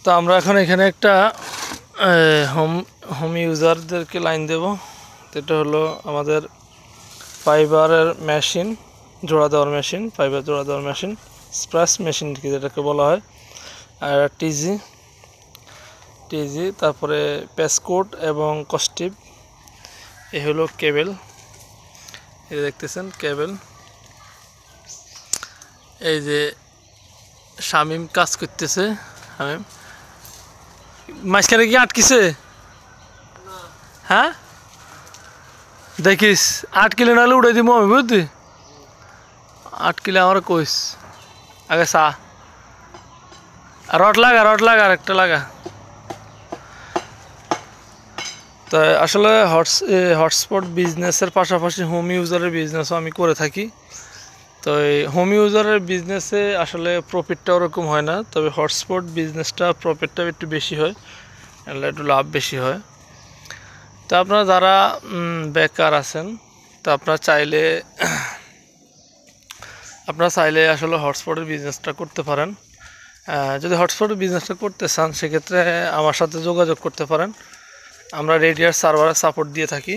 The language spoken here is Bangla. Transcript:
তো আমরা এখন এখানে একটা হোম ইউজারদেরকে লাইন দেব। এটা হলো আমাদের ফাইবারের মেশিন, জোড়া দেওয়ার মেশিন, ফাইবার জোড়া দেওয়ার মেশিন, স্প্রাস মেশিন কি যেটাকে বলা হয়। আর টিজি, তারপরে প্যাসকোড এবং কস্টিপ। এই হলো কেবল, এই দেখতেছেন কেবল। এই যে শামিম কাজ করতেছে, শামিম মাঝখানে কি আটকিছে? হ্যাঁ দেখিস, আটকিলে নাহলে উড়াই দিব আমি, বুঝলি? আটকিলে আমার কইস আগে চা রড লাগা আর একটা লাগা। তো আসলে হটস্পট বিজনেসের পাশাপাশি হোম ইউজারের বিজনেসও আমি করে থাকি। তো এই হোম ইউজারের বিজনেসে আসলে প্রফিটটা ওরকম হয় না, তবে হটস্পট বিজনেসটা প্রফিটটা একটু বেশি হয়, একটু লাভ বেশি হয়। তো আপনারা যারা বেকার আছেন, তো আপনারা চাইলে আসলে হটস্পটের বিজনেসটা করতে পারেন। যদি হটস্পটের বিজনেসটা করতে চান সেক্ষেত্রে আমার সাথে যোগাযোগ করতে পারেন। আমরা রেডিয়ার সার্ভারে সাপোর্ট দিয়ে থাকি।